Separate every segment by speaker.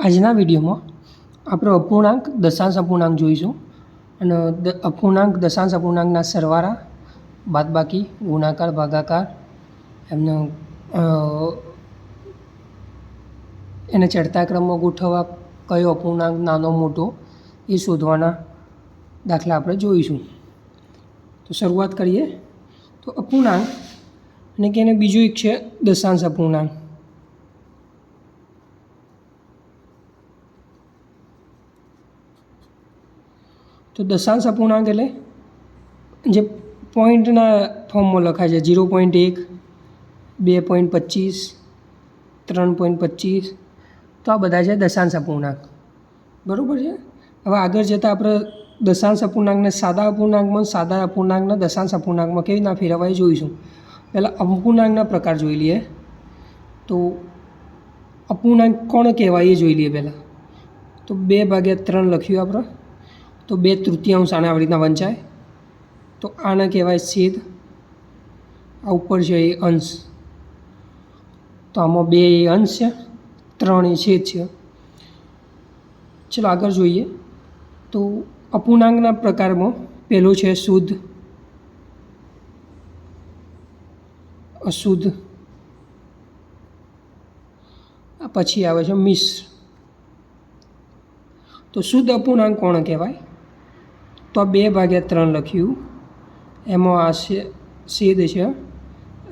Speaker 1: આજના વિડીયોમાં આપણે અપૂર્ણાંક દશાંશ અપૂર્ણાંક જોઈશું અને અપૂર્ણાંક દશાંશ અપૂર્ણાંકના સરવાળા, બાદબાકી, ગુણાકાર, ભાગાકાર એમનો એને ચડતા ક્રમમાં ગોઠવવા, કયો અપૂર્ણાંક નાનો મોટો એ શોધવાના દાખલા આપણે જોઈશું. તો શરૂઆત કરીએ. તો અપૂર્ણાંક અને કે એને બીજું એક છે દશાંશ અપૂર્ણાંક. તો દશાંશ અપૂર્ણાંક એટલે જે પોઈન્ટના ફોર્મમાં લખાય છે 0.1, 2.25, 3.25. તો આ બધા છે દશાંશ અપૂર્ણાંક. બરાબર છે. હવે આગળ જતાં આપણે દશાંશ અપૂર્ણાંકને સાદા અપૂર્ણાંકના દશાંશ અપૂર્ણાંકમાં કેવી રીતના ફેરવાય જોઈશું. પહેલાં અપૂર્ણાંકના પ્રકાર જોઈ લઈએ. તો અપૂર્ણાંક કોણ કહેવાય એ જોઈ લઈએ પહેલાં. તો 2/3 લખ્યું આપણે. તો 2/3 આને આવી રીતના વંચાય. તો આને કહેવાય છેદ. આ ઉપર છે એ અંશ. તો આમાં 2 એ અંશ છે, 3 એ છેદ છે. ચલો આગળ જોઈએ. તો અપૂર્ણાંકના પ્રકારમાં પહેલો છે શુદ્ધ, અશુદ્ધ, પછી આવે છે મિશ્ર. તો શુદ્ધ અપૂર્ણાંક કોણ કહેવાય? તો 2/3 લખ્યું. એમાં આ છેદ છે,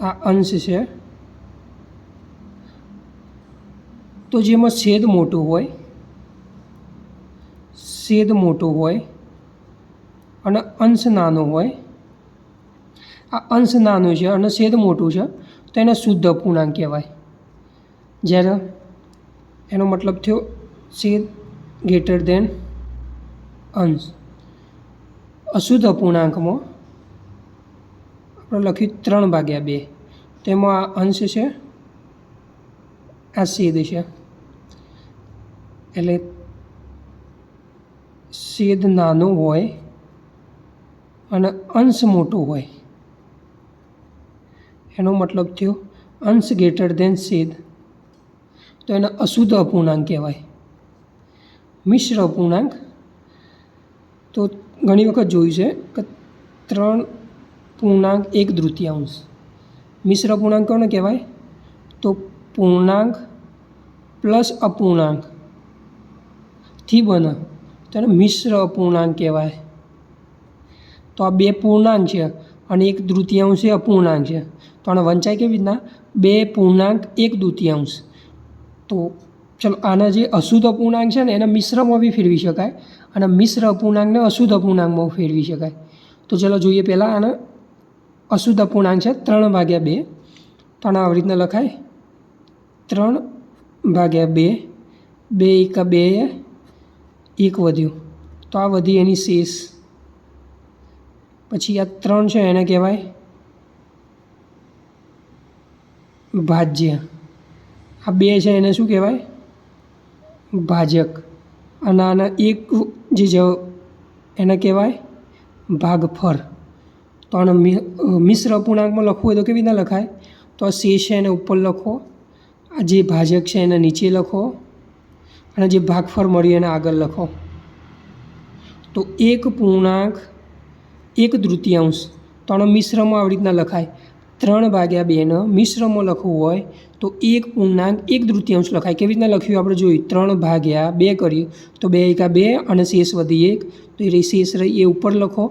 Speaker 1: આ અંશ છે. તો જેમાં છેદ મોટો હોય અને અંશ નાનો હોય, આ અંશ નાનો છે અને છેદ મોટું છે, તો એને શુદ્ધ અપૂર્ણાંક કહેવાય. જ્યારે એનો મતલબ થયો છેદ ગ્રેટર દેન અંશ. અશુદ્ધ અપૂર્ણાંકમાં આપણે લખ્યું 3/2. તેમાં આ અંશ છે, આ છેદ છે. એટલે છેદ નાનો હોય અને અંશ મોટો હોય, એનો મતલબ થયો અંશ ગ્રેટર દેન છેદ. તો એને અશુદ્ધ અપૂર્ણાંક કહેવાય. મિશ્ર અપૂર્ણાંક તો ઘણી વખત જોયું છે કે 3.1/3. મિશ્ર અપૂર્ણાંક કોને કહેવાય? તો પૂર્ણાંક પ્લસ અપૂર્ણાંકથી બને, તો એને મિશ્ર અપૂર્ણાંક કહેવાય. તો આ 2 પૂર્ણાંક છે અને 1/3 એ અપૂર્ણાંક છે. તો આને વંચાય કેવી રીતના? 2.1/2. તો ચલો આના જે અશુદ્ધ અપૂર્ણાંક છે ને એને મિશ્રમાં બી ફેરવી શકાય અને મિશ્ર અપૂર્ણાંકને અશુદ્ધ અપૂર્ણાંકમાં ફેરવી શકાય. તો ચલો જોઈએ. પહેલાં આને અશુદ્ધ અપૂર્ણાંક છે 3/2. તો આને આવી રીતના લખાય 3/2. 2 × 2 1 વધ્યું. તો આ વધી એની શેષ. પછી આ 3 છે એને કહેવાય ભાજ્ય. આ 2 છે એને શું કહેવાય? ભાજક. અને આના 1 જે એને કહેવાય ભાગફળ. તો આને મિશ્ર અપૂર્ણાંકમાં લખવું હોય તો કેવી રીતના લખાય? તો આ શેષ છે એને ઉપર લખો, આ જે ભાજક છે એને નીચે લખો અને જે ભાગફળ મળ્યું એને આગળ લખો. તો 1.1/3. તો આનો મિશ્રમાં આવી રીતના લખાય. 3/2ને મિશ્રમાં લખવું હોય તો 1.1/3 લખાય. કેવી રીતના લખ્યું આપણે જોયું. 3/2 કર્યું તો 2 × 2 અને શેષ વધી 1. તો એ શેષ રહી એ ઉપર લખો.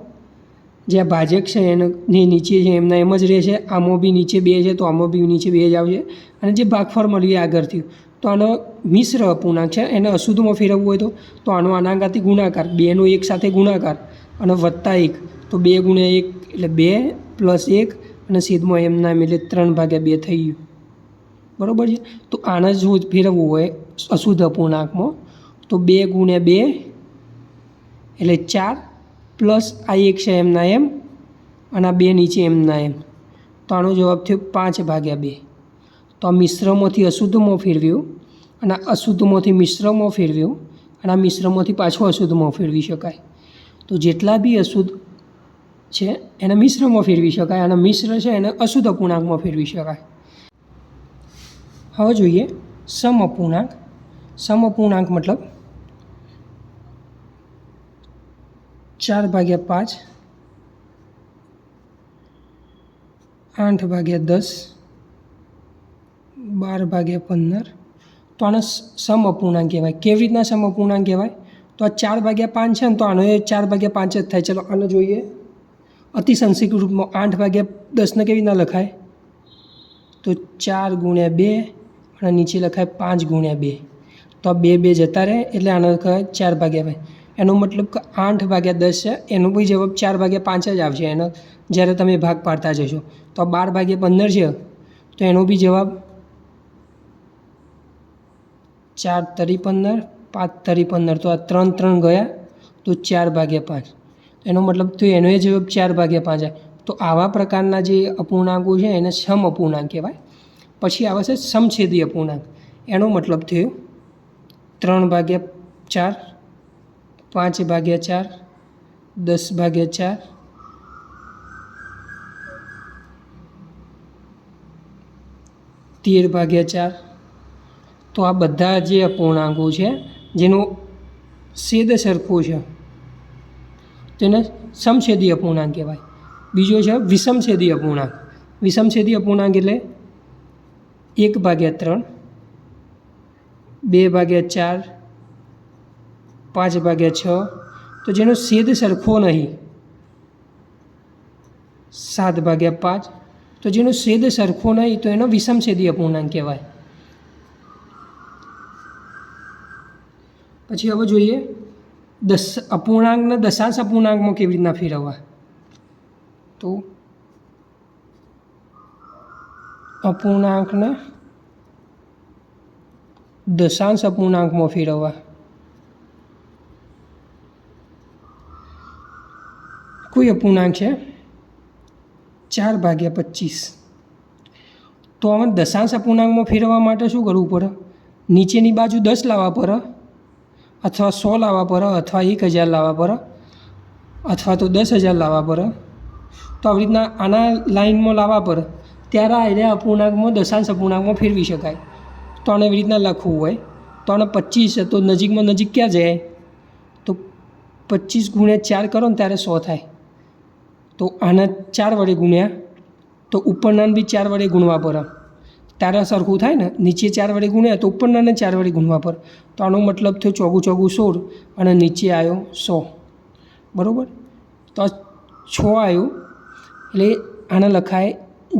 Speaker 1: જે આ ભાજક છે એને જે નીચે છે એમના એમ જ રહેશે. આમાં બી નીચે 2 છે તો આમાં બી નીચે 2 જ આવશે. અને જે ભાગફળ મળ્યું એ આગળ થયું. તો આનો મિશ્ર અપૂર્ણાંક છે, એને અશુદ્ધમાં ફેરવવું હોય તો આનો આનાગાથી ગુણાકાર, 2નો 1 સાથે ગુણાકાર અને +1. તો 2 × 1 એટલે 2 + 1 અને છેદમાં એમના એટલે 3/2 થઈ ગયું. બરાબર છે. તો આને જો ફેરવવું હોય અશુદ્ધ અપૂર્ણાંકમાં તો 2 × 2 એટલે 4 પ્લસ આ 1 છે એમના એમ અને આ 2 નીચે એમના એમ. તો આનો જવાબ થયો 5/2. તો આ મિશ્રમાંથી અશુદ્ધમાં ફેરવ્યું અને અશુદ્ધમાંથી મિશ્રમાં ફેરવ્યું અને આ મિશ્રમાંથી પાછું અશુદ્ધમાં ફેરવી શકાય. તો જેટલા બી અશુદ્ધ છે એને મિશ્રમાં ફેરવી શકાય અને મિશ્ર છે એને અશુદ્ધ અપૂર્ણાંકમાં ફેરવી શકાય. હવે જોઈએ સમ અપૂર્ણાંક. સમઅપૂર્ણાંક મતલબ 4/5, 8/10, 12/15. તો આને સમઅપૂર્ણાંક કહેવાય. કેવી રીતના સમઅપૂર્ણાંક કહેવાય? તો આ 4/5 છે ને, તો આનો એ 4/5 જ થાય. ચલો આને જોઈએ અતિ સંક્ષિપ્ત રૂપમાં. 8/10ને કેવી રીતના લખાય? તો 4 × 2 અને નીચે લખાય 5 × 2. તો આ 2 જતા રહે એટલે આનો લખાય 4/5. એનો મતલબ કે 8/10 છે, એનો બી જવાબ 4/5 જ આવશે એનો જ્યારે તમે ભાગ પાડતા જશો. તો 12/15 છે, તો એનો બી જવાબ 4 × 3 = 15, 5 × 3 = 15. તો આ 3 ગયા તો 4/5. એનો મતલબ તો એનો એ જવાબ 4/5 આવે. તો આવા પ્રકારના જે અપૂર્ણાંકો છે એને સમઅપૂર્ણાંક કહેવાય. પછી આવે છે સમછેદી અપૂર્ણાંક. એનો મતલબ થયો 3/4, 5/4, 10/4, 13/4. તો આ બધા જે અપૂર્ણાંકો છે જેનો છેદ સરખો છે તેને સમછેદી અપૂર્ણાંક કહેવાય. બીજો છે વિષમછેદી અપૂર્ણાંક. વિષમછેદી અપૂર્ણાંક એટલે 1/3, 2/4, 5/6. તો જેનો છેદ સરખો નહીં 7/5. તો જેનો છેદ સરખો નહીં તો એનો વિષમછેદી અપૂર્ણાંક કહેવાય. પછી હવે જોઈએ અપૂર્ણાંકને દશાંશ અપૂર્ણાંકમાં કેવી રીતના ફેરવવા. તો અપૂર્ણાંકને દશાંશ અપૂર્ણાંકમાં ફેરવવા. કોઈ અપૂર્ણાંક છે 4/25. તો આમાં દશાંશ અપૂર્ણાંકમાં ફેરવવા માટે શું કરવું પડે? નીચેની બાજુ 10 લાવવા પડે, અથવા 100 લાવવા પડે, અથવા 1000 લાવવા પડે, અથવા તો 10,000 લાવવા પડે. તો આવી રીતના આના લાઇનમાં લાવવા પડે ત્યારે આ અપૂર્ણાંકમાં દશાંશ અપૂર્ણાંકમાં ફેરવી શકાય. તો આને એવી રીતના લખવું હોય તો આને 25 છે, તો નજીકમાં નજીક ક્યાં જાય? તો 25 × 4 કરો ને ત્યારે 100 થાય. તો આને 4 વડે ગુણ્યા તો ઉપરનાને બી 4 વડે ગુણવા પડે ત્યારે સરખું થાય ને. નીચે 4 વડે ગુણ્યા તો ઉપરનાને 4 વડે ગુણવા પડે. તો આનો મતલબ થયો 4 × 4 = 16 અને નીચે આવ્યો 100. બરાબર? તો આ 6 આવ્યું એટલે આને લખાય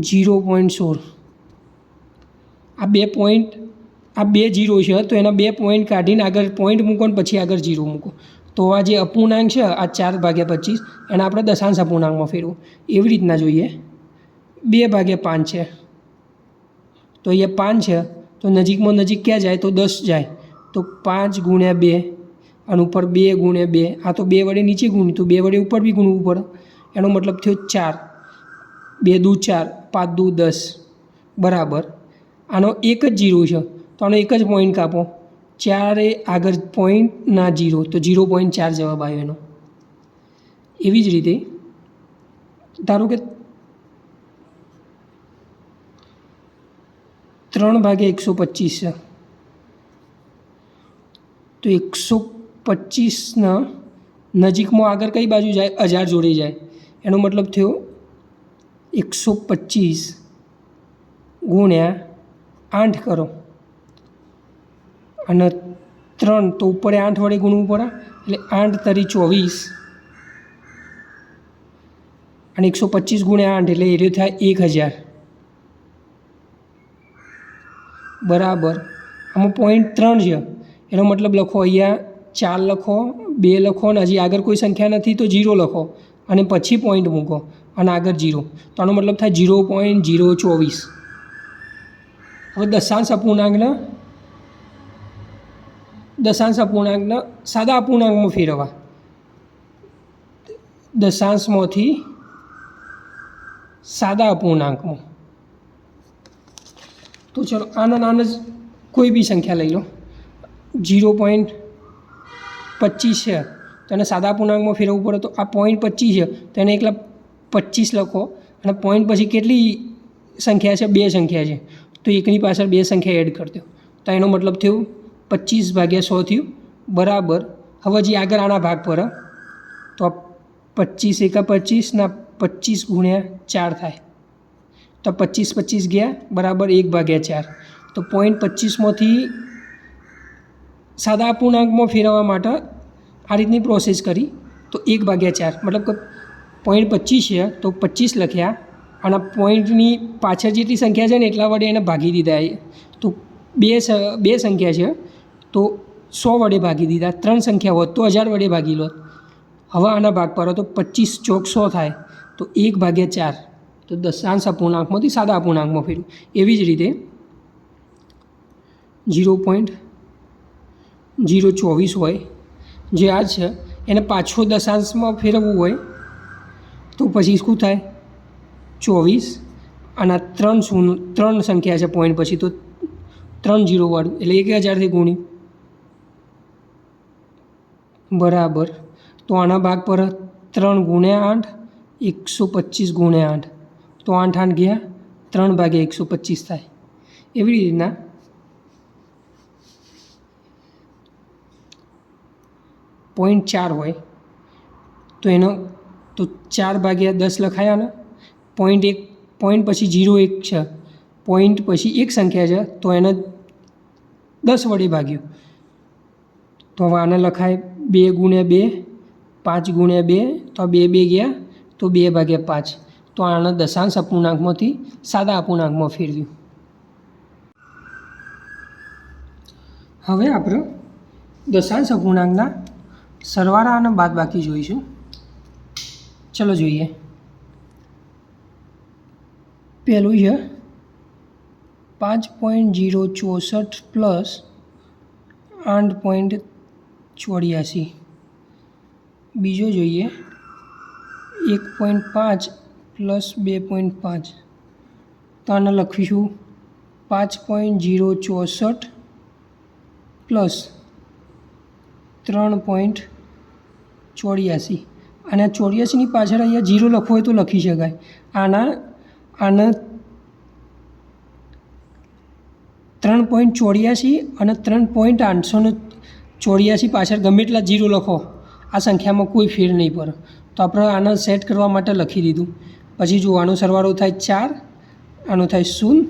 Speaker 1: 0.16. આ 2 જીરો છે તો એના 2 પોઈન્ટ કાઢીને આગળ પોઈન્ટ મૂકો ને પછી આગળ 0 મૂકો. તો આ જે અપૂર્ણાંક છે આ 4/25 એને આપણે દશાંશ અપૂર્ણાંકમાં ફેરવું. એવી રીતના જોઈએ 2/5 છે, તો અહીંયા 5 છે, તો નજીકમાં નજીક ક્યાં જાય? તો 10 જાય. તો 5 × 2 અને ઉપર 2 × 2. આ તો 2 વડે નીચે ગુણ્યું તો 2 વડે ઉપર બી ગુણવું પડે. એનો મતલબ થયો 4, 2 × 4, 5 × 10 બરાબર. આનો એક જ 0 છે તો આનો એક જ પોઈન્ટ કાપો. 4 આગળ પોઈન્ટ ના 0 તો 0.4 જવાબ આવ્યો એનો. એવી જ રીતે ધારો કે 3/125 છે, તો 125ના નજીકમાં આગળ કઈ બાજુ જાય? 1000 જોડે જાય. એનો મતલબ થયો 125 × 8 કરો અને 3 તો ઉપર 8 વડે ગુણવું પડે એટલે 8 × 24 અને 125 × 8 એટલે એરિયો થાય 1000 બરાબર. આમાં પોઈન્ટ 3 છે એનો મતલબ લખો અહીંયા 4 લખો, 2 લખો અને હજી આગળ કોઈ સંખ્યા નથી તો 0 લખો અને પછી પોઈન્ટ મૂકો અને આગળ 0. તો આનો મતલબ થાય 0.024. હવે દશાંશ અપૂર્ણાંકને સાદા અપૂર્ણાંકમાં ફેરવવા. દશાંશમાંથી સાદા અપૂર્ણાંકમાં. તો ચલો આના જ કોઈ બી સંખ્યા લઈ લો. 0.25 છે તો એને સાદા અપૂર્ણાંકમાં ફેરવવું પડે. તો આ 0.25 છે તો એને એકલા 25 લખો અને પોઈન્ટ પછી કેટલી સંખ્યા છે? 2 સંખ્યા છે તો એકની પાછળ 2 સંખ્યા એડ કરી દો. તો એનો મતલબ થયું 25/100 થયું બરાબર. હવે હજી આગળ આના ભાગ પર તો 25 એકા 25 ના 25 × 4 થાય તો 25 ગયા બરાબર 1/4. તો 0.25માંથી સાદા અપૂર્ણાંકમાં ફેરવવા માટે આ રીતની પ્રોસેસ કરી તો 1/4 મતલબ કે 0.25 છે તો 25 લખ્યા અને પોઈન્ટની પાછળ જેટલી સંખ્યા છે ને એટલા વડે એને ભાગી દીધા. તો બે સંખ્યા છે તો 100 વડે ભાગી દીધા. 3 સંખ્યા હોત તો 1000 વડે ભાગી લો. હવે આના ભાગ પર તો 25 ચોક 100 થાય તો 1/4. તો દશાંશ અપૂર્ણાંકમાંથી સાદા અપૂર્ણાંકમાં ફેરવું. એવી જ રીતે 0.024 હોય જે આ છે એને પાછો દશાંશમાં ફેરવવું હોય તો પછી શું થાય 24 અને 3 સંખ્યા છે પોઈન્ટ પછી તો 3 0 વાળું એટલે 1000થી ગુણ્યું બરાબર. તો આના ભાગ પર 3 × 8 125 × 8 તો 8 8 ગયા 3/125 થાય. એવી રીતના 0.4 હોય તો એનો તો 4/10 લખાયા ને. પોઈન્ટ પછી 0 1 છે પોઈન્ટ પછી એક સંખ્યા છે તો એને 10 વડે ભાગ્યું તો હવે આને લખાય 2 × 2 5 × 2 તો 2 ગયા તો 2/5. તો આને દશાંશ અપૂર્ણાંકમાંથી સાદા અપૂર્ણાંકમાં ફેરવ્યું. હવે આપણે દશાંશ અપૂર્ણાંકના સરવાળા અને બાદબાકી જોઈશું. ચલો જોઈએ. પહેલું છે 5.064 પ્લસ 8.84. બીજો જોઈએ 1.5 પ્લસ 2.5 તો આને લખીશું 5.064 પ્લસ 3.84. અને 84ની પાછળ અહીંયા 0 લખવો હોય તો લખી શકાય. આના 3.84 અને 3.884 પાછળ ગમે એટલા 0 લખો આ સંખ્યામાં કોઈ ફેર નહીં પડે. તો આપણે આને સેટ કરવા માટે લખી દીધું. પછી જો આનો સરવાળો થાય 4, આનો થાય 0,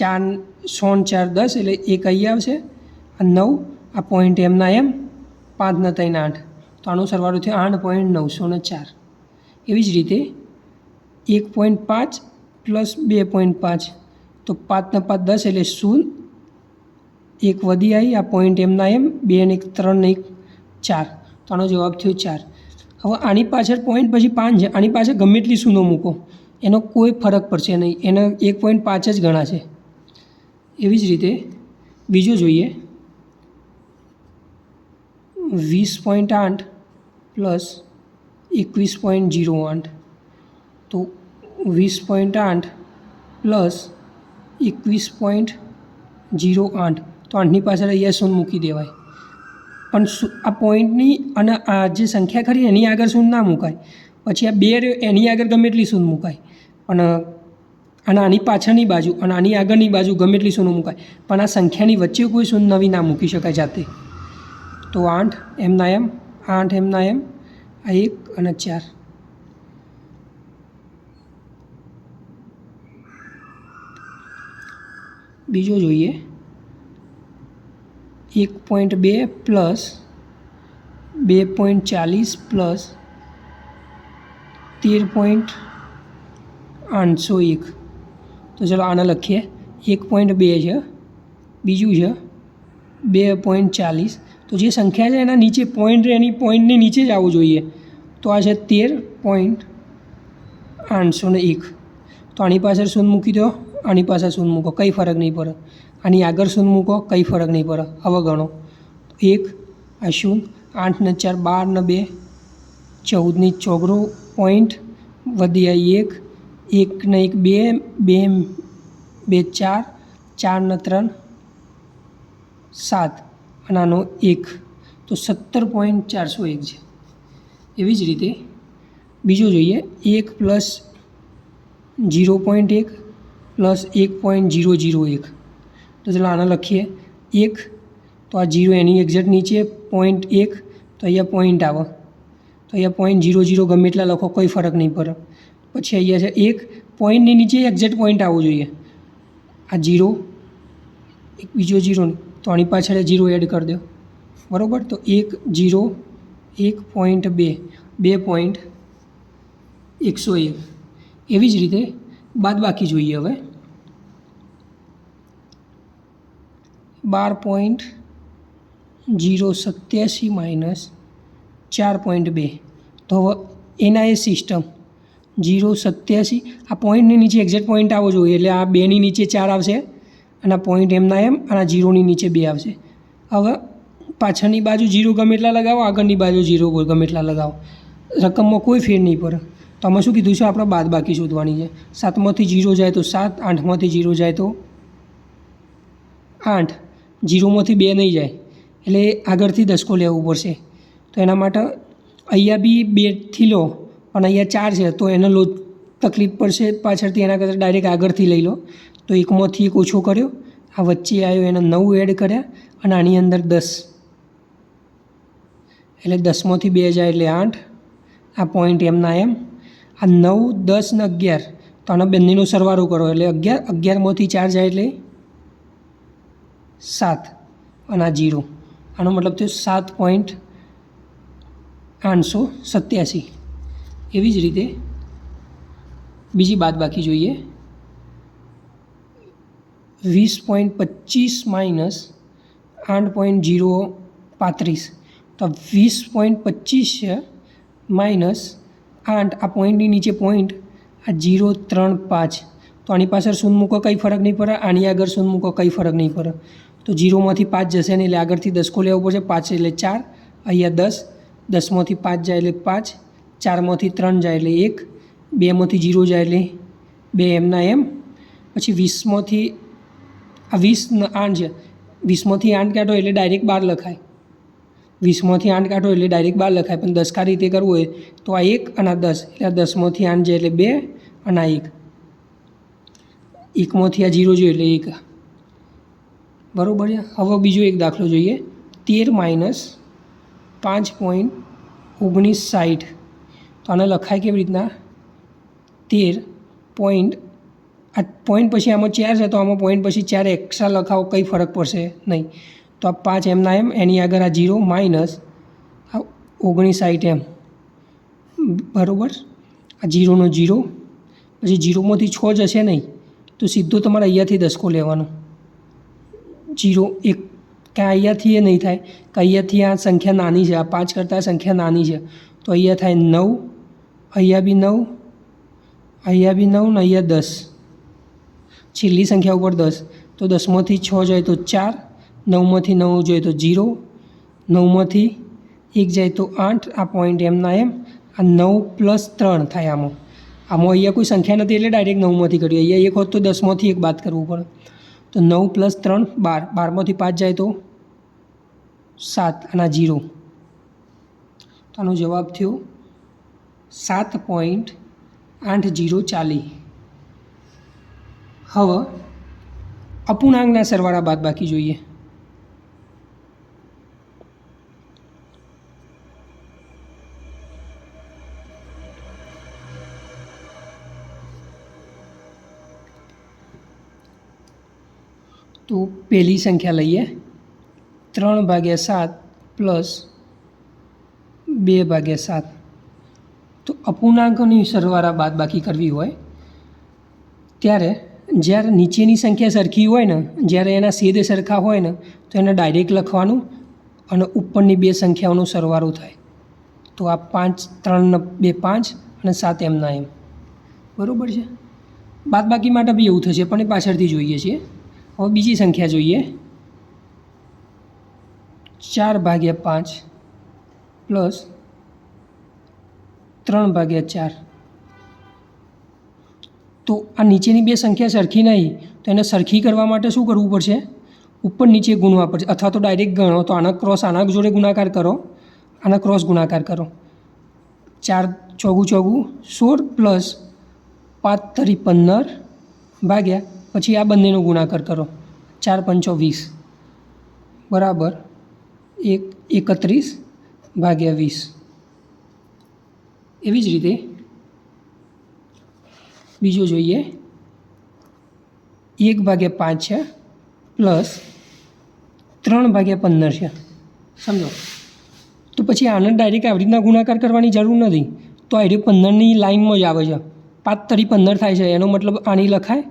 Speaker 1: 4 4 10 એટલે 1 અહીં આવશે, 9 આ પોઈન્ટ એમના એમ, 5 ને 3 8 તો આનો સરવાળો થયો 8.904. એવી જ રીતે 1.5 પ્લસ 2.5 તો 5 ને 5 10 એટલે 0, 1 વધી આવી આ પોઈન્ટ એમના એમ, 2 ને 1 3 ને 1 4 તો આનો જવાબ થયો 4. હવે આની પાછળ પોઈન્ટ પછી 5 છે, આની પાછળ ગમે એટલી શૂનો મૂકો એનો કોઈ ફરક પડશે નહીં, એને 1.5 જ ગણાશે. એવી જ રીતે બીજો જોઈએ 20.8 પ્લસ 21.08 તો 20.8 પ્લસ 21.08 તો 8ની પાછળ અહીંયા શૂન્ય મૂકી દેવાય. પણ આ પોઈન્ટની અને આ જે સંખ્યા ખરી એની આગળ શૂન્ય ના મુકાય. પછી આ 2 એની આગળ ગમે એટલી શૂન્ય મુકાય પણ અને આની પાછળની બાજુ અને આની આગળની બાજુ ગમે એટલી શૂન્ય મુકાય પણ આ સંખ્યાની વચ્ચે કોઈ શૂન્ય નવી ના મૂકી શકાય જાતે. તો 8 એમના એમ, 8 એમના એમ, આ 1 અને 4. બીજો જોઈએ 1.2 પ્લસ 2.40 પ્લસ 13.801 તો ચલો આને લખીએ. 1.2 છે, બીજું છે 2.40 તો જે સંખ્યા છે એના નીચે પોઈન્ટ એની પોઈન્ટની નીચે જ આવવું જોઈએ તો આ છે 13.801 તો આની પાછળ શૂન્ય મૂકી દો, આની પાછળ શૂન્ય મૂકો કંઈ ફરક નહીં પડે, આની આગળ શૂન્ય મૂકો કંઈ ફરક નહીં પડે. હવે ગણો 1 આ શૂન્ય, 8 ને 4 12 ને 2 14ની ચોગરો પોઈન્ટ વધી આવી 1 ને 1 2 2 4 4 ને 3 7 અને આનો 1 તો 17.401 છે. એવી જ રીતે બીજો જોઈએ 1 પ્લસ 0.1 પ્લસ 1.001 તો ચાલો આને લખીએ 1 તો આ 0 એની એક્ઝેક્ટ નીચે 0.1 તો અહીંયા પોઈન્ટ આવે તો અહીંયા 0.00 ગમે એટલા લખો કોઈ ફરક નહીં પડે. પછી અહીંયા છે 1 પોઈન્ટની નીચે એક્ઝેક્ટ પોઈન્ટ આવવો જોઈએ. આ 0 એક બીજો 0 નહીં તો આની પાછળ 0 એડ કરી દો બરાબર. તો 1 0 1.2 2.101. એવી જ રીતે બાદબાકી જોઈએ હવે 12.087 માઇનસ 4.2. તો હવે એના એ સિસ્ટમ 0.87 આ પોઈન્ટની નીચે એક્ઝેક્ટ પોઈન્ટ આવવો જોઈએ એટલે આ 2ની નીચે 4 આવશે અને આ પોઈન્ટ એમના એમ અને આ 0ની નીચે 2 આવશે. હવે પાછળની બાજુ 0 ગમે એટલા લગાવો, આગળની બાજુ 0 ગમે એટલા લગાવો, રકમમાં કોઈ ફેર નહીં પડે. તો આમાં શું કીધું છે આપણે બાદબાકી શોધવાની છે. 7માંથી 0 જાય તો 7, 8માંથી 0 જાય તો 8, 0માંથી 2 નહીં જાય એટલે આગળથી દસકો લેવું પડશે. તો એના માટે અહીંયા બી 2થી લો અને અહીંયા 4 છે તો એને તકલીફ પડશે પાછળથી, એના કરતાં ડાયરેક્ટ આગળથી લઈ લો. તો 1માંથી 1 ઓછો કર્યો, આ વચ્ચે આવ્યો એને 9 એડ કર્યા અને આની અંદર 10 એટલે 10માંથી 2 જાય એટલે 8. આ પોઈન્ટ એમના એમ આ 9, 10 ને 11 તો આનો બંનેનો સરવાળો કરો એટલે 11, 11માંથી 4 જાય એટલે 7 અને આ 0. આનો મતલબ થયો 7.887. એવી જ રીતે બીજી બાદબાકી જોઈએ 20.25 માઇનસ 8.035. તો 20.25 છે માઇનસ 8, આ પોઈન્ટની નીચે પોઈન્ટ આ 0.35 તો આની પાછળ શૂન્ય મૂકો કંઈ ફરક નહીં પડે, આની આગળ શૂન્ય મૂકો કંઈ ફરક નહીં પડે. તો 0માંથી 5 જશે ને એટલે આગળથી દસકો લેવો પડશે. 5 એટલે 4, અહીંયા 10, 10માંથી 5 જાય એટલે 5, 4માંથી 3 જાય એટલે 1, 2માંથી 0 જાય એટલે 2 એમના એમ. પછી 20માંથી આ 20 8 છે, 20માંથી 8 કાઢો એટલે ડાયરેક્ટ 12 લખાય, 20માંથી 8 કાઢો એટલે ડાયરેક્ટ 12 લખાય. પણ દસકા રીતે કરવું હોય તો આ 1 અને આ 10 એટલે 10માંથી 8 જાય એટલે 2 અને આ 1, 1માંથી આ 0 જોઈએ એટલે 1 બરાબર છે. હવે બીજો એક દાખલો જોઈએ 13 માઇનસ 5.1960. તો આને લખાય કેવી રીતના 13 પોઈન્ટ, આ પોઈન્ટ પછી આમાં 4 છે તો આમાં પોઈન્ટ પછી 4 એક્સ્ટ્રા લખાવો કંઈ ફરક પડશે નહીં. તો આ 5 એમના એમ, એની આગળ આ 0 માઇનસ આ 1960 એમ બરાબર. આ 0નો 0 પછી 0માંથી 6 જશે નહીં તો સીધો તમારે અહીંયાથી દસકો લેવાનો. 0 1 કાં અહીંયાથી એ નહીં થાય કે અહીંયાથી આ સંખ્યા નાની છે, આ 5 કરતાં સંખ્યા નાની છે તો અહીંયા થાય 9, અહીંયા બી 9, અહીંયા બી 9 ને અહીંયા 10, છેલ્લી સંખ્યા ઉપર 10. તો 10માંથી 6 જાય તો 4, 9માંથી 9 જાય તો 0, 9માંથી 1 જાય તો 8. આ પોઈન્ટ એમના એમ આ 9 + 3 થાય. આમાં અહીંયા કોઈ સંખ્યા નથી એટલે ડાયરેક્ટ 9માંથી કર્યું. અહીંયા 1 હોત તો 10માંથી 1 બાદ કરવું પડે. તો 9 + 3 12, 12માંથી 5 જાય તો 7 અને 0. તો આનો જવાબ થયો 7.8040. હવે અપૂર્ણાંકના સરવાળા બાદબાકી જોઈએ. તો પહેલી સંખ્યા લઈએ 3/7 + 2/7. તો અપૂર્ણાંકોની સરવાળા બાદબાકી કરવી હોય ત્યારે જ્યારે નીચેની સંખ્યા સરખી હોય ને, જ્યારે એના છેદ સરખા હોય ને તો એને ડાયરેક્ટ લખવાનું અને ઉપરની બે સંખ્યાઓનો સરવાળો થાય. તો આ 5 3 ને 2 5 અને 7 એમના એમ બરાબર છે. બાદબાકી માટે બી એવું થશે પણ એ પાછળથી જોઈએ છીએ. હવે બીજી સંખ્યા જોઈએ 4/5 + 3/4. તો આ નીચેની બે સંખ્યા સરખી નહીં તો એને સરખી કરવા માટે શું કરવું પડશે? ઉપર નીચે ગુણવા પડશે અથવા તો ડાયરેક્ટ ગણો. તો આના ક્રોસ આના જોડે ગુણાકાર કરો, આના ક્રોસ ગુણાકાર કરો. 4 × 4 = 16 + 5 × 15 ભાગ્યા પછી આ બંનેનો ગુણાકાર કરો 4 × 5 = 20 બરાબર 31/20. એવી જ રીતે બીજો જોઈએ 1/5 છે પ્લસ 3/15 છે. સમજો તો પછી આને ડાયરેક્ટ આવી રીતના ગુણાકાર કરવાની જરૂર નથી. તો આ 15ની લાઇનમાં જ આવે છે. 5 તરી 15 થાય છે, એનો મતલબ આની લખાય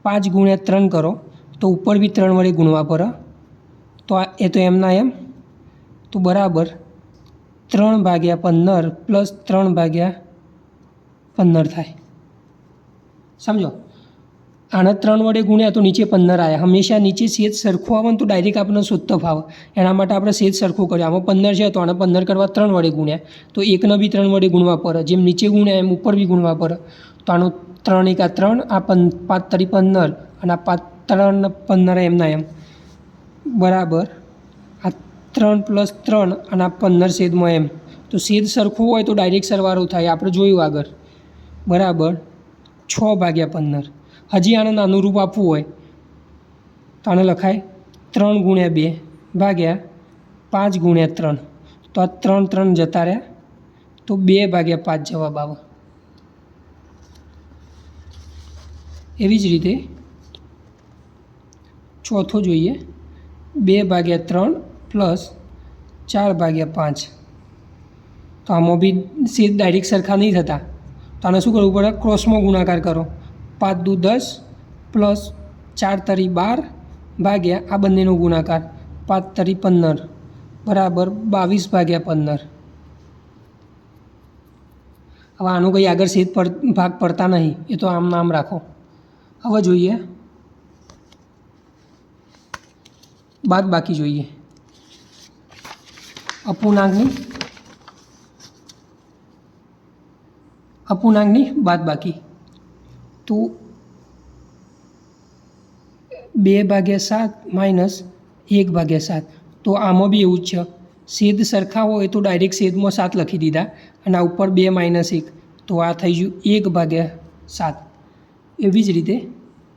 Speaker 1: 5 × 3 કરો તો ઉપર બી 3 વડે ગુણવા પડે. તો એ તો એમના એમ. તો બરાબર 3/15 પ્લસ 3/15 થાય. સમજો આને 3 વડે ગુણ્યા તો નીચે 15 આવ્યા. હંમેશા નીચે છેદ સરખું આવે ને તો ડાયરેક્ટ આપણને શોધતા ફાવે. એના માટે આપણે છેદ સરખું કર્યું. આમાં 15 છે તો આને 15 કરવા 3 વડે ગુણ્યા તો એકને બી 3 વડે ગુણવા પડે. જેમ નીચે ગુણ્યા એમ ઉપર બી ગુણવા પડે. તો આનું 3 × 3 આ 5 તરી 15 અને આ 5 3 ને 15 એમના એમ બરાબર આ 3 પ્લસ 3 અને આ 15 છેદમાં એમ. તો છેદ સરખું હોય તો ડાયરેક્ટ સરવાળો થાય. આપણે જોયું આગળ બરાબર 6/15. હજી આને નાનું રૂપ આપવું હોય તો આને લખાય 3 × 2 ભાગ્યા 5 × 3. તો આ 3 3 જતા રહ્યા તો 2/5 જવાબ આવે. એવી જ રીતે ચોથો જોઈએ 2/3 પ્લસ 4/5. તો આમાં બી છેદ ડાયરેક્ટ સરખા નહીં થતા. તો આને શું કરવું પડે? ક્રોસમાં ગુણાકાર કરો. 5 દુ 10 પ્લસ 4 તરી 12 ભાગ્યા આ બંનેનો ગુણાકાર 5 તરી 15 બરાબર 22/15. હવે આનું કંઈ આગળ છેદ ભાગ પડતા નહીં, એ તો આમ નામ રાખો. હવે જોઈએ બાદબાકી જોઈએ. અપૂર્ણાંકની બાદબાકી. તો 2/7 માઇનસ 1/7. તો આમાં બી એવું જ છે. છેદ સરખા હોય તો ડાયરેક્ટ છેદમાં 7 લખી દીધા અને આ ઉપર 2 - 1 તો આ થઈ ગયું 1/7. એવી જ રીતે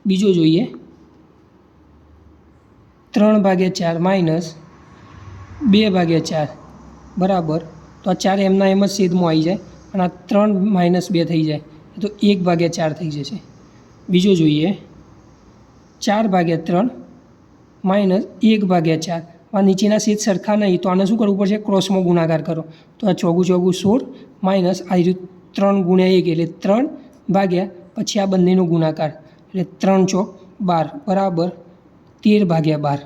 Speaker 1: બીજો જોઈએ 3/4 માઇનસ 2/4 બરાબર. તો આ 4 એમના એમ જ છેદમાં આવી જાય અને આ 3 - 2 થઈ જાય તો 1/4 થઈ જશે. બીજો જોઈએ 4/3 માઇનસ 1/4. આ નીચેના છેદ સરખા નહીં તો આને શું કરવું પડશે? ક્રોસમાં ગુણાકાર કરો. તો આ 4 × 4 = 16 માઇનસ આ 3 × 1 એટલે 3 ભાગ્યા પછી આ બંનેનો ગુણાકાર એટલે 3 × 4 = 12 બરાબર 13/12.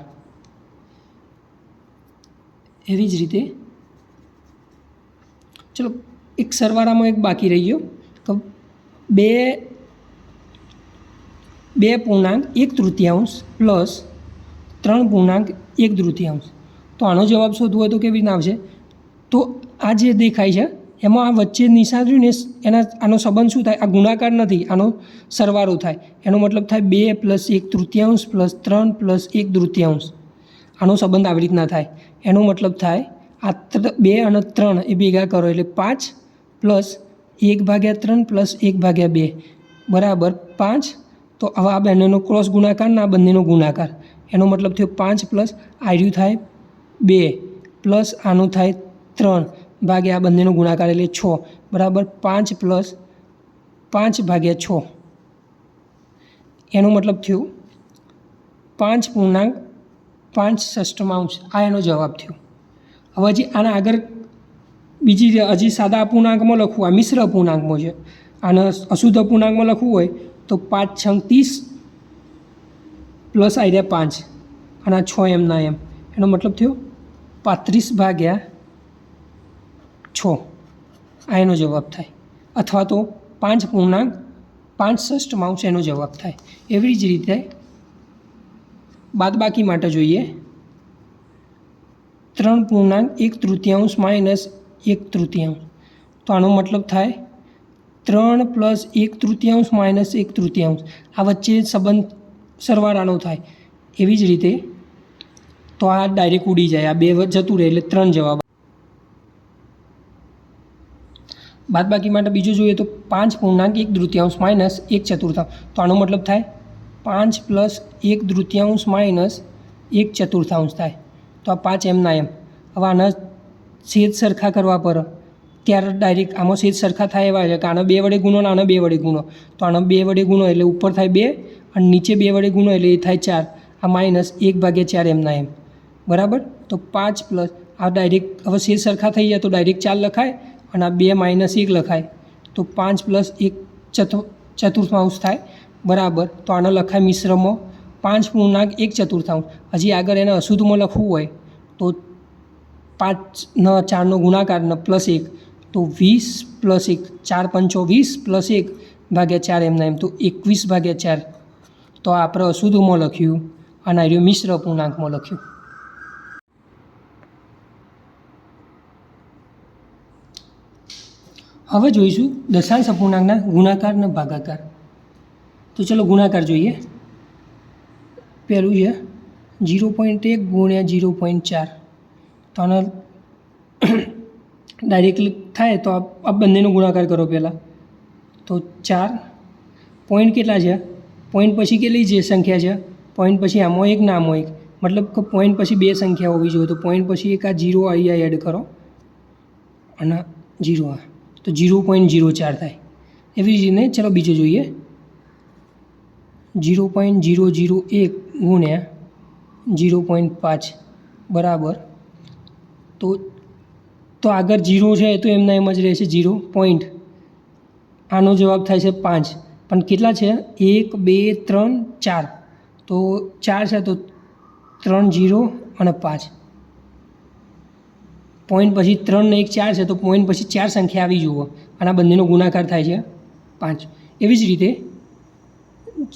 Speaker 1: એવી જ રીતે ચલો એક સરવાળામાં એક બાકી રહી ગયો તો 2.1/3 પ્લસ 3.1/3. તો આનો જવાબ શોધવો હોય તો કેવી રીતના આવશે? તો આ જે દેખાય છે એમાં આ વચ્ચે નિશાન રહ્યું ને આનો સંબંધ શું થાય? આ ગુણાકાર નથી, આનો સરવાળો થાય. એનો મતલબ થાય 2 + 1/3 પ્લસ 3 + 1/3. આનો સંબંધ આવી રીતના થાય. એનો મતલબ થાય આ 2 અને 3 એ ભેગા કરો એટલે 5 પ્લસ 1/3 પ્લસ 1/2 બરાબર 5. તો હવે આ બંનેનો ક્રોસ ગુણાકાર ને આ બંનેનો ગુણાકાર. એનો મતલબ થયો 5 પ્લસ આર્યું થાય 2 પ્લસ આનું થાય 3 ભાગ્યા આ બંનેનો ગુણાકાર એટલે 6 બરાબર 5 પ્લસ 5/6. એનો મતલબ થયો 5.5 આ એનો જવાબ થયો. હવે હજી આના આગળ બીજી હજી સાદા અપૂર્ણાંકમાં લખવું, આ મિશ્ર અપૂર્ણાંકમાં છે. આને અશુદ્ધ અપૂર્ણાંકમાં લખવું હોય તો 5 × 30 પ્લસ આર્યા 5 અને આ 6 એમના એમ. એનો મતલબ થયો 35/6. આ એનો જવાબ થાય. અથવા તો 5.5 એનો જવાબ થાય. એવી જ રીતે બાદબાકી માટે જોઈએ 3.1/3 માઇનસ 1/3. તો આનો મતલબ થાય 3 + 1/3 માઇનસ 1/3. આ વચ્ચે સંબંધ સરવાળાનો થાય. એવી જ રીતે તો આ ડાયરેક્ટ ઉડી જાય, આ 2 જતું રહે એટલે 3 જવાબ. બાદબાકી માટે બીજું જોઈએ તો 5.1/3 માઇનસ 1/4. તો આનો મતલબ થાય 5 + 1/3 માઇનસ 1/4 થાય. તો આ 5 એમના એમ. હવે આના છેદ સરખા કરવા પર ત્યારે ડાયરેક્ટ આમાં છેદ સરખા થાય એવા છે કે આને 2 વડે ગુણો ને આને 2 વડે ગુણો. તો આને 2 વડે ગુણો એટલે ઉપર થાય 2 અને નીચે 2 વડે ગુણો એટલે એ થાય 4. આ -1/4 એમના એમ. બરાબર. તો 5 પ્લસ આ ડાયરેક્ટ હવે છેદ સરખા થઈ જાય તો ડાયરેક્ટ 4 લખાય અને આ 2 - 1 લખાય. તો 5 + 1 ચતુર્થાંશ થાય. બરાબર. તો આને લખાય મિશ્રમાં 5.1/4. હજી આગળ એને અશુદ્ધમાં લખવું હોય તો 5 4નો ગુણાકાર ને +1 તો 20 + 1 4 પંચો 20 + 1/4 એમના એમ તો 21/4. તો આપણે અશુદ્ધમાં લખ્યું અને આ મિશ્ર પૂર્ણાંકમાં લખ્યું. હવે જોઈશું દશાંશ અપૂર્ણાંકના ગુણાકાર અને ભાગાકાર. તો ચલો ગુણાકાર જોઈએ. પહેલું છે 0.1 × 0.4. તો આનો ડાયરેક્ટલી થાય તો આ બંનેનો ગુણાકાર કરો પહેલાં. તો 4 પોઈન્ટ કેટલા છે? પોઈન્ટ પછી કેટલી જે સંખ્યા છે? પોઈન્ટ પછી આમાં એક ને આમાં એક, મતલબ કે પોઈન્ટ પછી 2 સંખ્યા હોવી જોઈએ. તો પોઈન્ટ પછી એક આ 0 અહીંયા એડ કરો અને 0 આ તો 0.04 થાય. એવી જ રીતે ચલો બીજો જોઈએ 0.001 × 0.5 બરાબર. તો આગળ 0 છે તો એમના એમ જ રહેશે 0 પોઈન્ટ. આનો જવાબ થાય છે 5. પણ કેટલા છે? 1 2 3 4. તો 4 છે તો 3 0 અને 5. પોઈન્ટ પછી 3 ને 1 4 છે તો પોઈન્ટ પછી 4 સંખ્યા આવી જુઓ અને આ બંનેનો ગુણાકાર થાય છે 5. એવી જ રીતે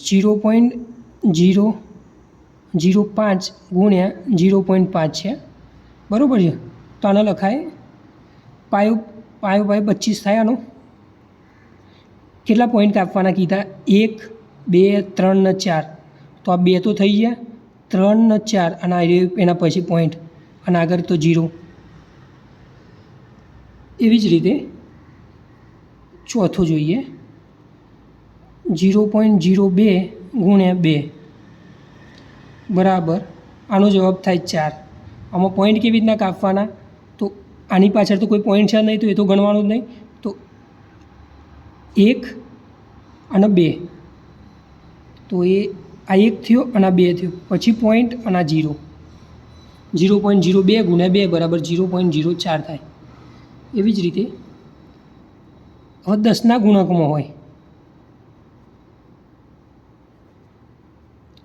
Speaker 1: 0.005 × 0.5 છે. બરાબર છે. તો આને લખાય 5/25 થાય. આનો કેટલા પોઈન્ટ કાપવાના કીધા? 1 2 3 ને 4. તો આ 2 તો થઈ ગયા, 3 ને 4 અને એના પછી પોઈન્ટ અને આગળ તો 0. એવી જ રીતે ચોથો જોઈએ 0.02 × 2 બરાબર. આનો જવાબ થાય 4. આમાં પોઈન્ટ કેવી રીતના કાપવાના? તો આની પાછળ તો કોઈ પોઈન્ટ છે નહીં તો એ તો ગણવાનું જ નહીં. તો 1 અને 2 તો એ આ 1 થયો અને આ 2 થયો પછી પોઈન્ટ અને આ 0. 0.02 × 2 બરાબર 0.04 થાય. એવી જ રીતે હવે 10ના ગુણકમાં હોય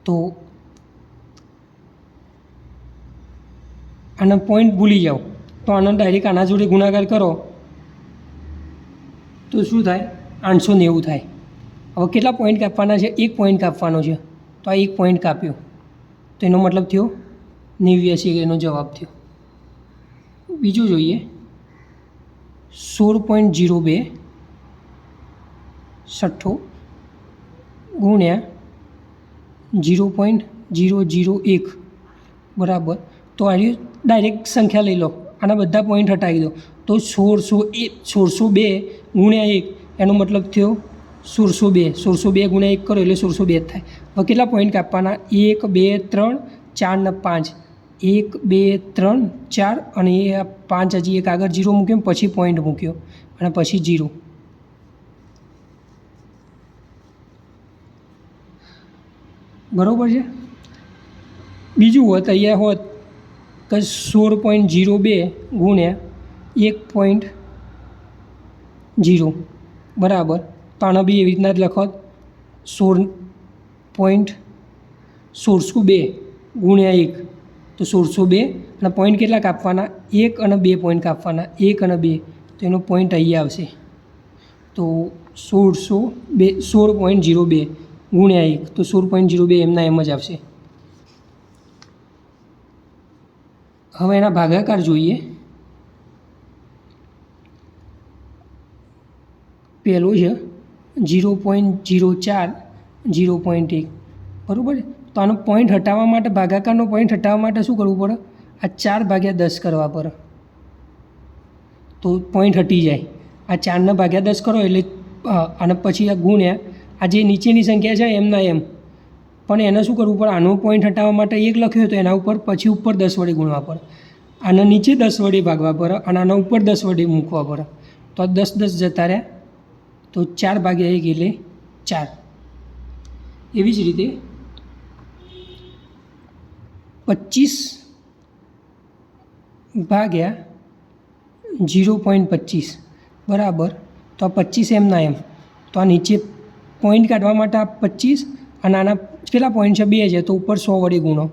Speaker 1: તો આના પોઈન્ટ ભૂલી જાઓ તો આનો ડાયરેક્ટ આના જોડે ગુણાકાર કરો તો શું થાય? 890 થાય. હવે કેટલા પોઈન્ટ કાપવાના છે? 1 પોઈન્ટ કાપવાનો છે. તો આ 1 પોઈન્ટ કાપ્યો તો એનો મતલબ થયો 89 એનો જવાબ થયો. બીજું જોઈએ 16.02 છઠ્ઠો ગુણ્યા 0.001 બરાબર. તો આ ડાયરેક્ટ સંખ્યા લઈ લો, આના બધા પોઈન્ટ હટાવી દો તો 1602 ગુણ્યા 1 એનો મતલબ થયો 1602. 1602 ગુણ્યા 1 કરો એટલે 1602 થાય. હવે કેટલા પોઈન્ટ કાપવાના? 1 2 3 4 ને 5. 1 2 3 4 અને એ 5 હજી એક આગળ 0 મૂક્યો પછી પોઈન્ટ મૂક્યો અને પછી 0. બરાબર છે. બીજું હોત અહીંયા હોત કે 16.02 ગુણ્યા 1.0 બરાબર. તો આને બી એવી રીતના જ લખો 16.1602 ગુણ્યા 1 તો 1602 અને પોઈન્ટ કેટલા કાપવાના? 1 અને 2 પોઈન્ટ કાપવાના, 1 અને 2. તો એનો પોઈન્ટ અહીંયા આવશે. તો 16.02 ગુણ્યા 1 તો 16.02 એમના એમ જ આવશે. હવે એના ભાગાકાર જોઈએ. પહેલો છે 0.04 0.1 બરાબર. તો આનો પોઈન્ટ હટાવવા માટે, ભાગાકારનો પોઈન્ટ હટાવવા માટે શું કરવું પડે? આ 4/10 કરવા પડે તો પોઈન્ટ હટી જાય. આ 4/10 કરો એટલે અને પછી આ ગુણ્યા આ જે નીચેની સંખ્યા છે એમના એમ પણ એને શું કરવું પડે, આનો પોઈન્ટ હટાવવા માટે 1 લખ્યો તો એના ઉપર પછી ઉપર 10 વડે ગુણવા પડે, આના નીચે 10 વડે ભાગવા પડે અને આના ઉપર 10 વડે મૂકવા પડે. તો 10 10 જતા રહ્યા, તો 4 ભાગ્યા 1 એટલે 4. એવી જ રીતે 25 ભાગ્યા 0.25 બરાબર. તો આ 25 એમના એમ, તો આ નીચે પોઈન્ટ કાઢવા માટે આ 25 અને આના કેટલા પોઈન્ટ છે, 2 છે, તો ઉપર 100 વડે ગુણો.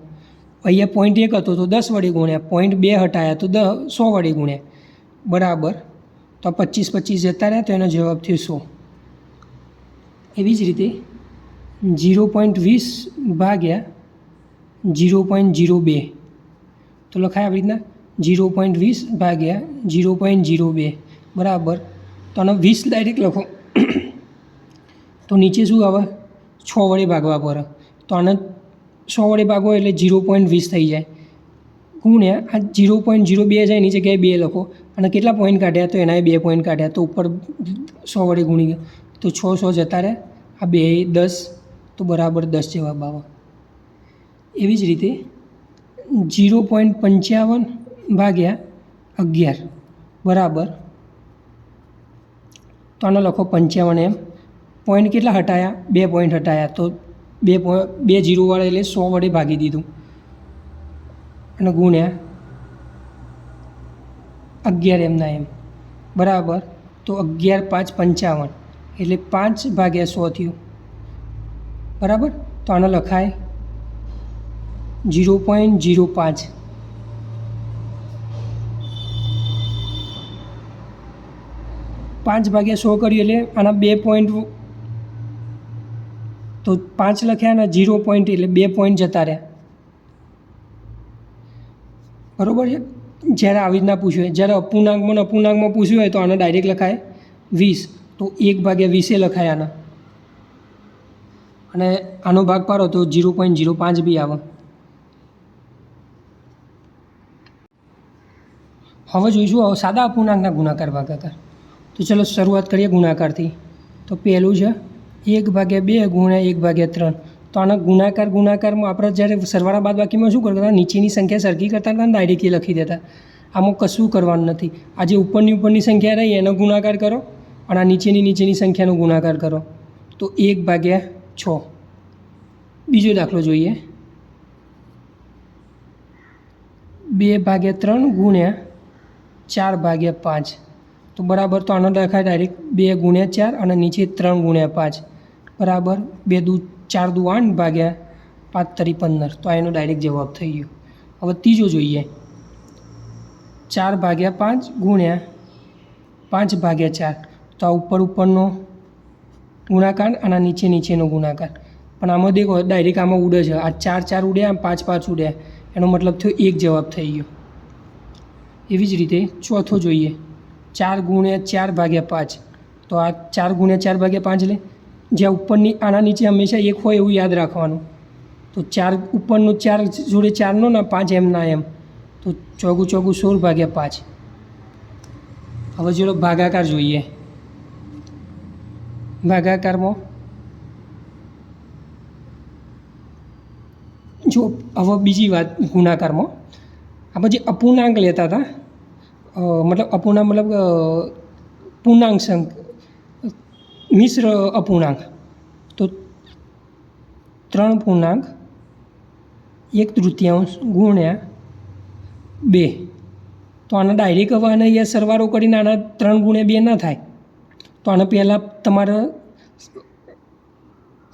Speaker 1: અહીંયા પોઈન્ટ 1 હતો તો 10 વડે ગુણ્યા, પોઈન્ટ 2 હટાયા તો 100 વડે ગુણ્યા બરાબર. તો 25 25 જતા રહ્યા, તો એનો જવાબ થયો 100. એવી જ રીતે 0.20 ભાગ્યા 0.02 તો લખાય આવી રીતના 0.20 ભાગ્યા 0.02 બરાબર. તો આનો 20 ડાયરેક્ટ લખો તો નીચે શું આવે, 6 વડે ભાગવા પડે, તો આને 100 વડે ભાગો એટલે 0.20 થઈ જાય ગુણ્યા આ 0.02 જાય એની જગ્યાએ 2 લખો અને કેટલા પોઈન્ટ કાઢ્યા, તો એના 2 પોઈન્ટ કાઢ્યા, તો ઉપર 100 વડે ગુણી ગયા, તો 6 100 જતા રહ્યા, આ 2 10, તો બરાબર 10 જવાબ આવે. એવી જ રીતે 0.55 ભાગ્યા 11 બરાબર. તો આનો લખો 55 એમ, પોઈન્ટ કેટલા હટાયા, 2 પોઈન્ટ હટાયા, તો 2 જીરોવાળા એટલે 100 વડે ભાગી દીધું અને ગુણ્યા 11 એમના એમ બરાબર. તો 11 5 55 એટલે 5 ભાગ્યા 100 થયું બરાબર. તો આનો લખાય 0.05. 5 ભાગ્યા 100 કર્યું એટલે આના 2 પોઈન્ટ, તો 5 લખ્યા અને 0 પોઈન્ટ એટલે 2 પોઈન્ટ જતા રહ્યા બરાબર છે. જ્યારે આવી રીતના પૂછ્યું હોય, જ્યારે અપૂર્ણાંકમાં પૂછ્યું હોય તો આને ડાયરેક્ટ લખાય 20, તો 1 ભાગ્યા 20 લખાય આના, અને આનો ભાગ પાડો તો 0.05 બી આવે. હવે જોઈશું સાદા અપૂર્ણાંકના ગુણાકાર ભાગાકાર. તો ચલો શરૂઆત કરીએ ગુણાકારથી. તો પહેલું છે 1/2 ગુણ્યા 1/3. તો આના ગુણાકારમાં આપણે જ્યારે સરવાળા બાદબાકીમાં શું કરતા હતા, નીચેની સંખ્યા સરખી કરતા હતા અને ડાયરેક્ટ લખી દેતા. આમાં કશું કરવાનું નથી. આ જે ઉપરની સંખ્યા રહી એનો ગુણાકાર કરો અને આ નીચેની સંખ્યાનો ગુણાકાર કરો, તો 1/6. બીજો દાખલો જોઈએ, 2/3 ગુણ્યા 4/5. તો બરાબર. તો આનો લખાય ડાયરેક્ટ 2 ગુણ્યા 4 અને નીચે 3 ગુણ્યા 5 બરાબર. 2 દુ 4 દુ 8 ભાગ્યા 5 તરી 15. તો આ એનો ડાયરેક્ટ જવાબ થઈ ગયો. હવે ત્રીજો જોઈએ, 4/5 ગુણ્યા 5/4. તો આ ઉપરનો ગુણાકાર અને નીચેનો ગુણાકાર. પણ આમાં દેખો ડાયરેક્ટ આમાં ઉડે છે, આ 4 4 ઉડ્યા, 5 5 ઉડ્યા, એનો મતલબ થયો 1 જવાબ થઈ ગયો. એવી જ રીતે ચોથો જોઈએ, 4 ગુણ્યા 4/5. તો આ 4 ગુણ્યા 4/5 લે, જ્યાં ઉપરની આના નીચે હંમેશા 1 હોય એવું યાદ રાખવાનું. તો 4 ઉપરનો 4 જોડે 4નો ના 5 એમના એમ, તો 4 4 16/5. હવે ચલો ભાગાકાર જોઈએ. ભાગાકારમાં જો હવે બીજી વાત, ગુણાકારમાં આપણે જે અપૂર્ણાંક લેતા હતા, પૂર્ણાંક મિશ્ર અપૂર્ણાંક, તો 3.1/3 ગુણ્યા 2. તો આના ડાયરેક્ટ હવે આને અહીંયા સરવાળો કરીને આના 3 ગુણ્યા 2 ના થાય. તો આને પહેલાં તમારે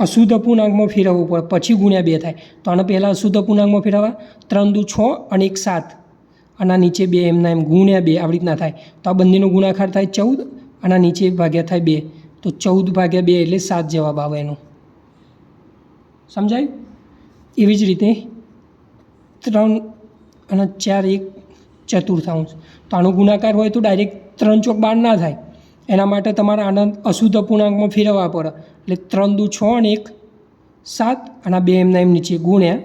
Speaker 1: અશુદ્ધ અપૂર્ણાંકમાં ફેરવવું પડે, પછી ગુણ્યા 2 થાય. તો આને પહેલાં અશુદ્ધ અપૂર્ણાંકમાં ફેરવવા, 3 દુ 6 અને 1 7, અને આ નીચે 2 એમના એમ ગુણ્યા 2 આવી રીતના થાય. તો આ બંનેનો ગુણાકાર થાય 14 અને આ નીચે ભાગ્યા થાય 2, તો 14/2 એટલે 7 જવાબ આવે એનો. સમજાયું? એવી જ રીતે 3 અને 4 1/4. તો આનો ગુણાકાર હોય તો ડાયરેક્ટ 3 ચોક 12 ના થાય. એના માટે તમારે આને અશુદ્ધ અપૂર્ણાંકમાં ફેરવવા પડે. એટલે 3 દુ 6 અને 1 7 અને આ 2 એમના એમ નીચે ગુણ્યા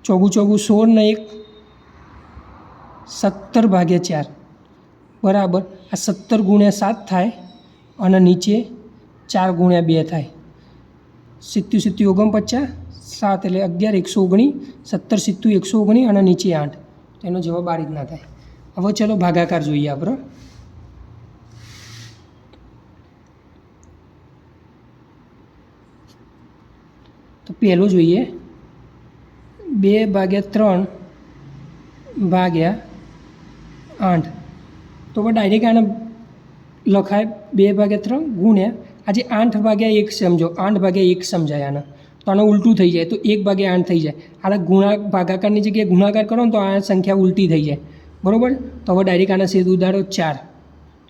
Speaker 1: 4 4 16 ને 1 17/4 બરાબર. આ 17 ગુણ્યા 7 થાય અને નીચે 4 ગુણ્યા 2 થાય. 7 7 49, 7 એટલે 11, 119, 17 સીધું 119 અને નીચે 8. તો એનો જવાબ આ રીતના થાય. હવે ચલો ભાગાકાર જોઈએ આપણે. તો પહેલો જોઈએ 2/3 ભાગ્યા 8. તો પણ ડાયરેક્ટ આને લખાય 2/3 ગુણ્યા આજે 8/1 સમજો, 8/1 સમજાય આને. તો આને ઉલટું થઈ જાય તો 1/8 થઈ જાય. આને ભાગાકારની જગ્યાએ ગુણાકાર કરો ને તો આ સંખ્યા ઉલટી થઈ જાય. બરાબર. તો હવે ડાયરેક્ટ આના છેદ ઉડાડો 4.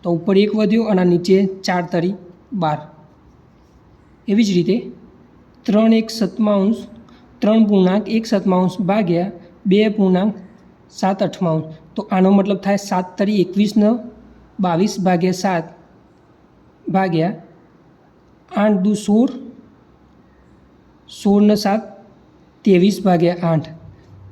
Speaker 1: તો ઉપર 1 વધ્યો અને નીચે 4 તરી 12. એવી જ રીતે 3.1 ભાગ્યા 2.7 તો આનો મતલબ થાય 7 તરી 21 ને 22/7 ભાગ્યા 8 દુ 16, 16 ને 7 23/8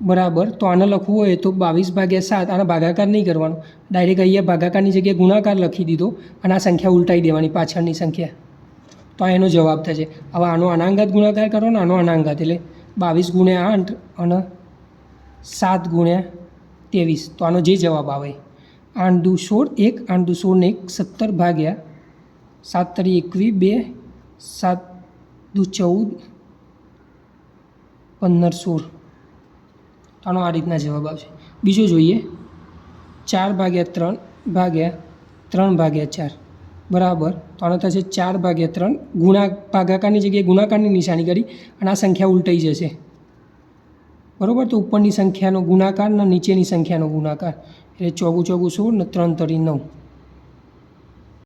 Speaker 1: બરાબર. તો આને લખવું હોય તો 22/7. આને ભાગાકાર નહીં કરવાનો, ડાયરેક્ટ અહીંયા ભાગાકારની જગ્યાએ ગુણાકાર લખી દીધો અને આ સંખ્યા ઉલટાઈ દેવાની પાછળની સંખ્યા. તો આ એનો જવાબ થશે. હવે આનો અનાંગાત ગુણાકાર કરો ને આનો અનાંગાત એટલે 22 × 8 અને 7 × 23. તો આનો જે જવાબ આવે 8 દુ 16, 1 8 દુ 16 ને 1 17 ભાગ્યા 7 તરી 21, 2 7 દુ 14, 15 16. તો આનો આ રીતના જવાબ આવશે. બીજો જોઈએ 4/3 ભાગ્યા 3/4 બરાબર. તો આનો થશે 4/3 ભાગાકારની જગ્યાએ ગુણાકારની નિશાની કરી અને આ સંખ્યા ઉલટાઈ જશે. બરાબર. તો ઉપરની સંખ્યાનો ગુણાકાર અને નીચેની સંખ્યાનો ગુણાકાર એટલે 4 × 4 16 ને 3 તરી 9.